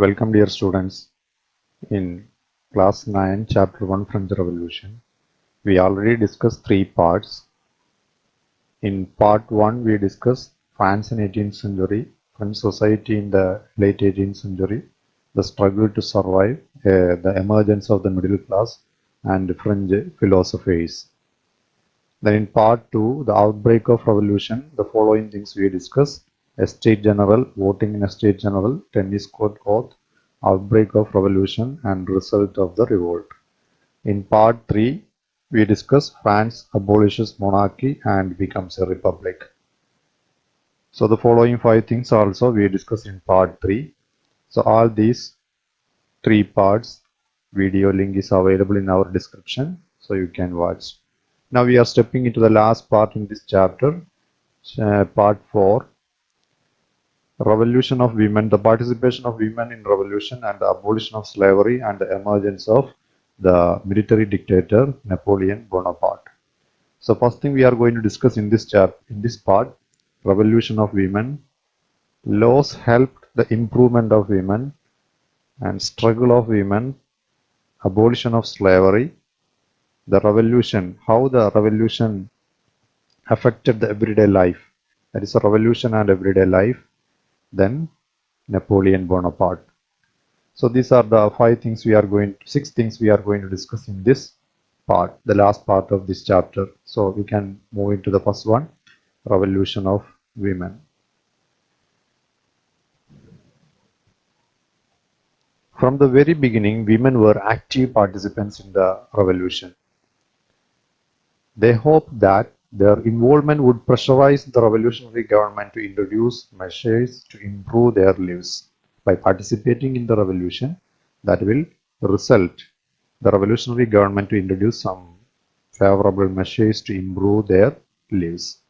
Welcome dear students in class 9 chapter 1 French Revolution. We already discussed three parts. In part 1 we discussed France in 18th century, French society in the late 18th century, the struggle to survive, the emergence of the middle class and French philosophers. Then in part 2 the outbreak of revolution, the following things we discussed: a state general, voting in a state general, tennis court oath, outbreak of revolution and result of the revolt. In part 3, we discuss France abolishes monarchy and becomes a republic. So the following 5 things also we discuss in part 3. So all these 3 parts video link is available in our description, so you can watch. Now we are stepping into the last part in this chapter, part 4. Revolution of women, the participation of women in revolution and the abolition of slavery and the emergence of the military dictator Napoleon Bonaparte. So first thing we are going to discuss in this part, revolution of women. Laws helped the improvement of women and struggle of women, abolition of slavery, the revolution, how the revolution affected the everyday life. That is a revolution and everyday life. Then Napoleon Bonaparte. So these are the six things we are going to discuss in this part, the last part of this chapter. So we can move into the first one, revolution of women. From the very beginning, women were active participants in the revolution. They hoped that their involvement would pressurize the revolutionary government to introduce measures to improve their lives. By participating in the revolution, that will result the revolutionary government to introduce some favorable measures to improve their lives.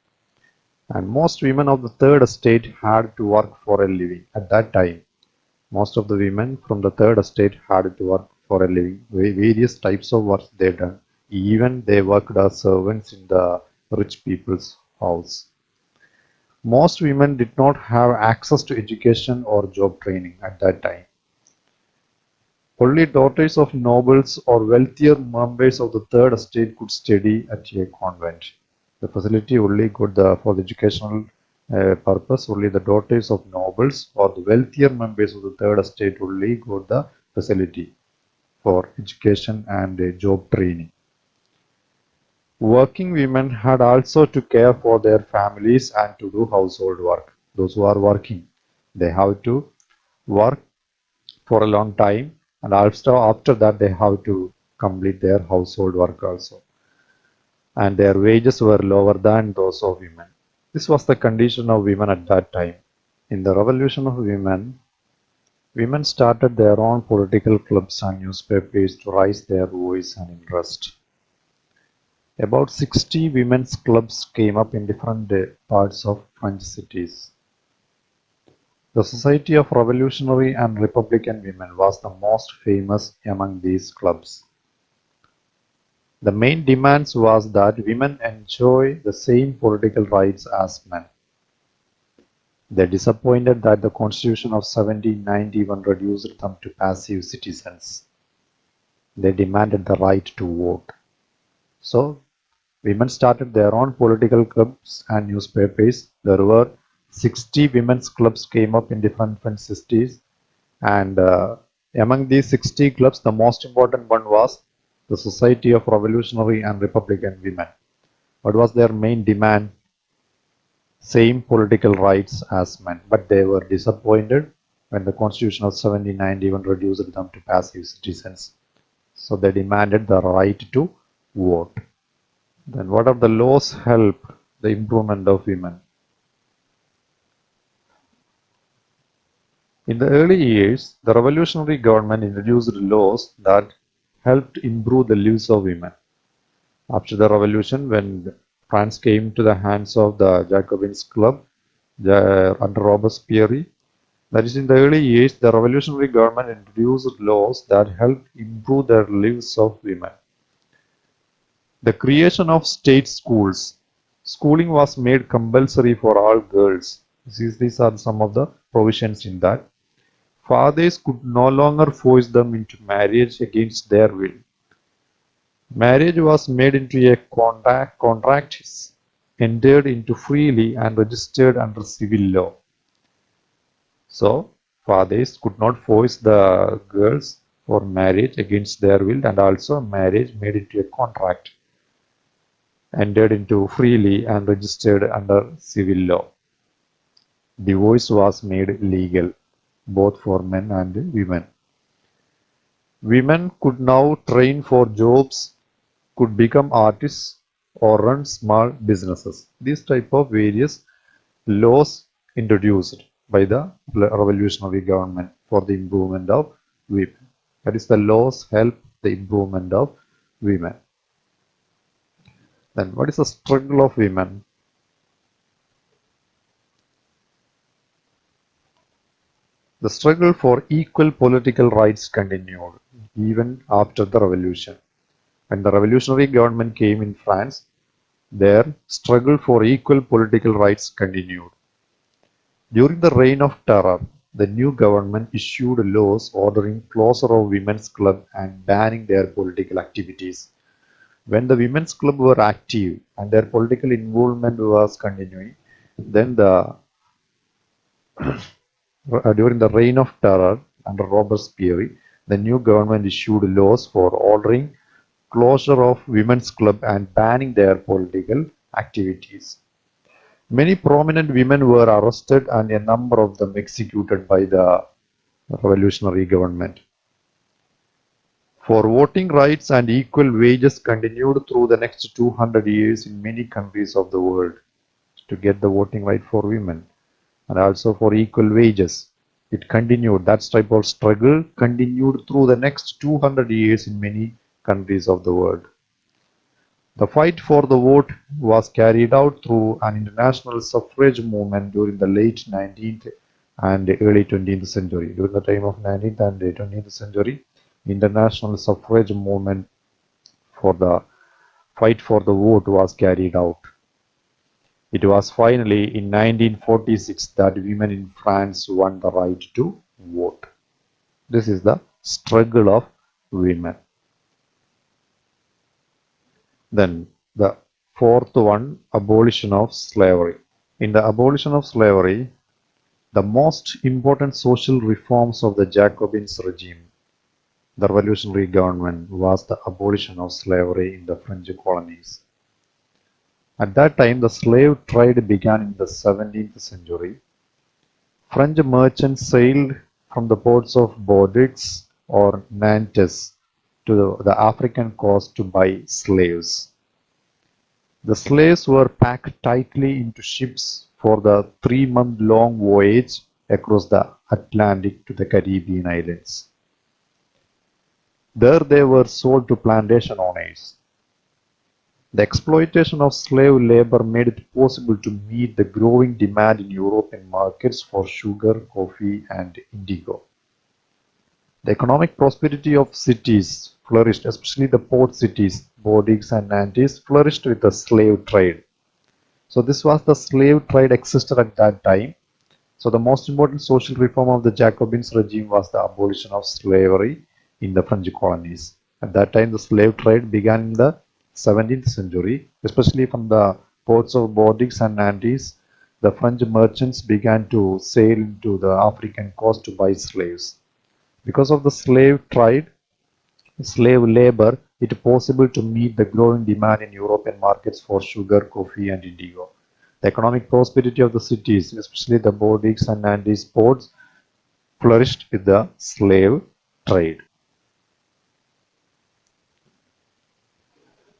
And most women of the third estate had to work for a living at that time. Most of the women from the third estate had to work for a living. Various types of work they done. Even they worked as servants in the rich people's house. Most women did not have access to education or job training at that time. Only daughters of nobles or wealthier members of the third estate could study at a convent. The facility only got for the educational purpose. Only the daughters of nobles or the wealthier members of the third estate only got the facility for education and job training. Working women had also to care for their families and to do household work. Those who are working, they have to work for a long time, and also after that they have to complete their household work also. And their wages were lower than those of women. This was the condition of women at that time. In the revolution of women, women started their own political clubs and newspapers to raise their voice and interest. About 60 women's clubs came up in different parts of French cities. The Society of Revolutionary and Republican Women was the most famous among these clubs. The main demands was that women enjoy the same political rights as men. They disappointed that the Constitution of 1791 reduced them to passive citizens. They demanded the right to vote. So, women started their own political clubs and newspapers. There were 60 women's clubs came up in different French cities, and among these 60 clubs, the most important one was the Society of Revolutionary and Republican Women. What was their main demand? Same political rights as men, but they were disappointed when the Constitution of 1791 reduced them to passive citizens. So they demanded the right to vote. Then what are the laws help the improvement of women? In the early years, the revolutionary government introduced laws that helped improve the lives of women. After the revolution, when France came to the hands of the Jacobins Club under Robespierre, that is in the early years, the revolutionary government introduced laws that helped improve the lives of women. The creation of state schools. Schooling was made compulsory for all girls. These are some of the provisions in that. Fathers could no longer force them into marriage against their will. Marriage was made into a contract entered into freely and registered under civil law. So, fathers could not force the girls for marriage against their will, and also marriage made into a contract entered into freely and registered under civil law. Divorce was made legal both for men and women. Women could now train for jobs, could become artists, or run small businesses. These type of various laws introduced by the revolutionary government for the improvement of women. That is, the laws help the improvement of women. Then, what is the struggle of women? The struggle for equal political rights continued even after the revolution. When the revolutionary government came in France, their struggle for equal political rights continued. During the Reign of Terror, the new government issued laws ordering closure of women's clubs and banning their political activities. When the women's clubs were active and their political involvement was continuing, then during the Reign of Terror under Robespierre, the new government issued laws for ordering closure of women's clubs and banning their political activities. Many prominent women were arrested and a number of them executed by the revolutionary government. For voting rights and equal wages continued through the next 200 years in many countries of the world to get the voting right for women and also for equal wages. It continued, that type of struggle continued through the next 200 years in many countries of the world. The fight for the vote was carried out through an international suffrage movement during the late 19th and early 20th century. During the time of 19th and 20th century, international suffrage movement for the fight for the vote was carried out. It was finally in 1946 that women in France won the right to vote. This is the struggle of women. Then the fourth one, abolition of slavery. In the abolition of slavery, the most important social reforms of the Jacobins regime, the revolutionary government, was the abolition of slavery in the French colonies. At that time, the slave trade began in the 17th century. French merchants sailed from the ports of Bordeaux or Nantes to the African coast to buy slaves. The slaves were packed tightly into ships for the 3-month-long voyage across the Atlantic to the Caribbean islands. There they were sold to plantation owners. The exploitation of slave labor made it possible to meet the growing demand in European markets for sugar, coffee, and indigo. The economic prosperity of cities flourished, especially the port cities, Bordeaux and Nantes, flourished with the slave trade. So this was the slave trade existed at that time. So the most important social reform of the Jacobins regime was the abolition of slavery in the French colonies. At that time, the slave trade began in the 17th century, especially from the ports of Bordeaux and Nantes. The French merchants began to sail into the African coast to buy slaves. Because of the slave trade, slave labor, it is possible to meet the growing demand in European markets for sugar, coffee, and indigo. The economic prosperity of the cities, especially the Bordeaux and Nantes ports, flourished with the slave trade.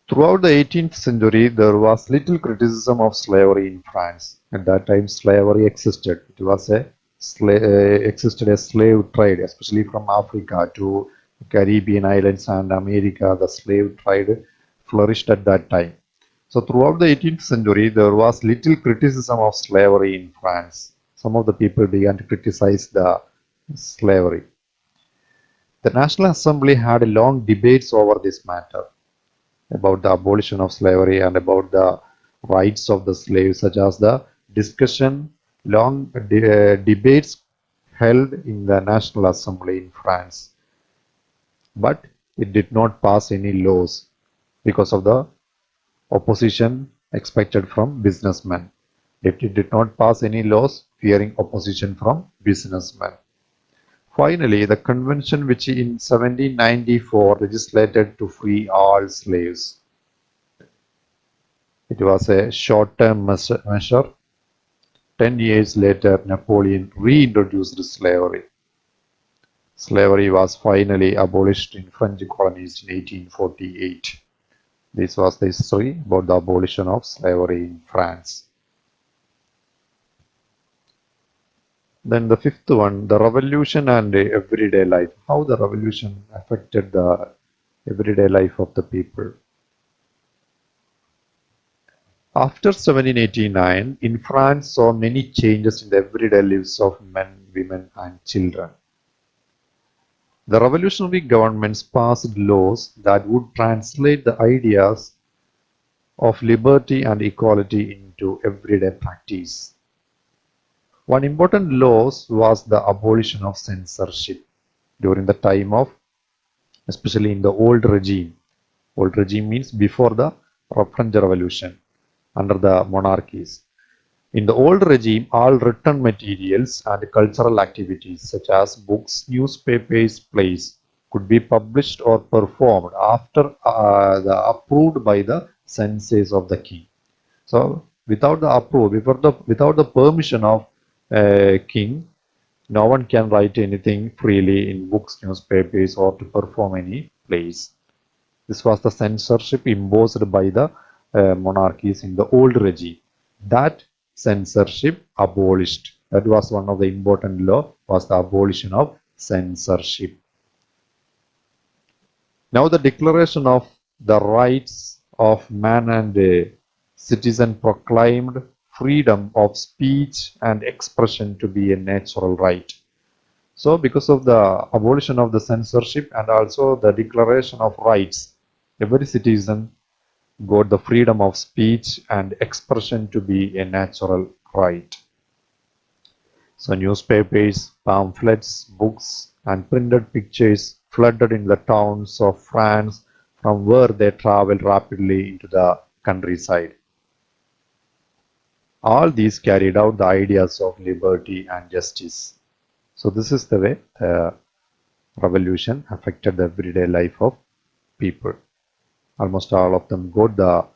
Throughout the 18th century, there was little criticism of slavery in France. At that time, slavery existed. It was existed a slave trade, especially from Africa to Caribbean islands and America. The slave trade flourished at that time. So throughout the 18th century, there was little criticism of slavery in France. Some of the people began to criticize the slavery. The National Assembly had long debates over this matter about the abolition of slavery and about the rights of the slaves, such as the discussion, long debates held in the National Assembly in France, but it did not pass any laws because of the opposition expected from businessmen. It did not pass any laws fearing opposition from businessmen. Finally, the convention which in 1794 legislated to free all slaves. It was a short-term measure. 10 years later, Napoleon reintroduced slavery. Slavery was finally abolished in French colonies in 1848. This was the history about the abolition of slavery in France. Then the fifth one, the revolution and everyday life. How the revolution affected the everyday life of the people. After 1789, in France saw many changes in the everyday lives of men, women and children. The revolutionary governments passed laws that would translate the ideas of liberty and equality into everyday practice. One important law was the abolition of censorship during the time of, especially in the old regime. Old regime means before the French Revolution, under the monarchies. In the old regime, all written materials and cultural activities such as books, newspapers, plays could be published or performed after approved by the censors of the king. So, without the approval, without the permission of king, no one can write anything freely in books, newspapers, or to perform any plays. This was the censorship imposed by the monarchies in the old regime. That censorship abolished. That was one of the important law, was the abolition of censorship. Now the Declaration of the Rights of Man and Citizen proclaimed freedom of speech and expression to be a natural right. So because of the abolition of the censorship and also the Declaration of Rights, every citizen got the freedom of speech and expression to be a natural right. So newspapers, pamphlets, books and printed pictures flooded in the towns of France from where they traveled rapidly into the countryside. All these carried out the ideas of liberty and justice. So this is the way the revolution affected the everyday life of people. Almost all of them got the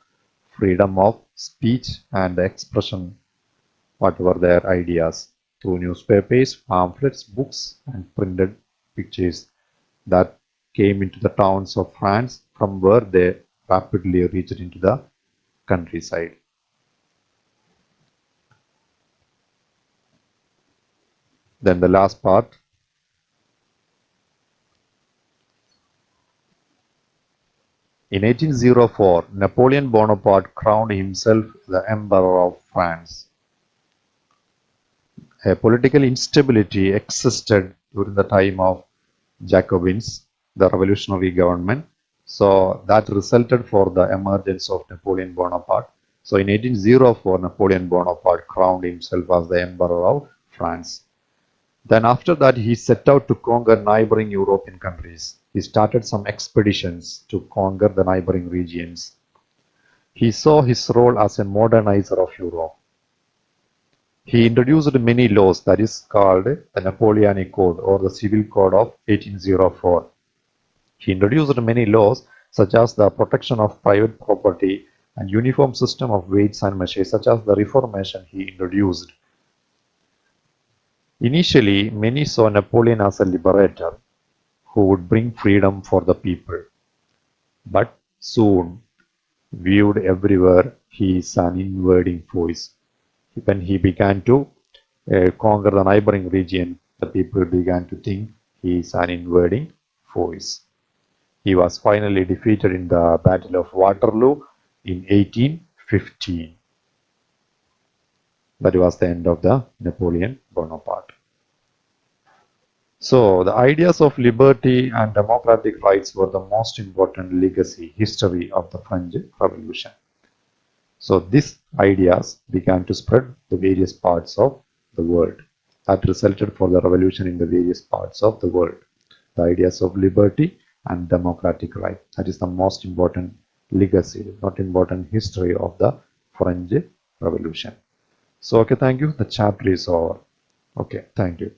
freedom of speech and expression, whatever their ideas, through newspapers, pamphlets, books, and printed pictures that came into the towns of France from where they rapidly reached into the countryside. Then the last part. In 1804, Napoleon Bonaparte crowned himself the Emperor of France. A political instability existed during the time of Jacobins, the revolutionary government. So that resulted for the emergence of Napoleon Bonaparte. So in 1804, Napoleon Bonaparte crowned himself as the Emperor of France. Then after that, he set out to conquer neighboring European countries. He started some expeditions to conquer the neighboring regions. He saw his role as a modernizer of Europe. He introduced many laws, that is called the Napoleonic Code or the Civil Code of 1804. He introduced many laws such as the protection of private property and uniform system of weights and measures, such as the Reformation he introduced. Initially, many saw Napoleon as a liberator who would bring freedom for the people, but soon viewed everywhere he is an invading force. When he began to conquer the neighboring region, the people began to think he is an invading force. He was finally defeated in the Battle of Waterloo in 1815. That was the end of the Napoleon Bonaparte. So the ideas of liberty and democratic rights were the most important legacy history of the French Revolution. So these ideas began to spread to various parts of the world. that resulted for the revolution in the various parts of the world. The ideas of liberty and democratic right. That is the most important legacy, not important history of the French Revolution. So, okay, thank you. The chapter is over. Okay, thank you.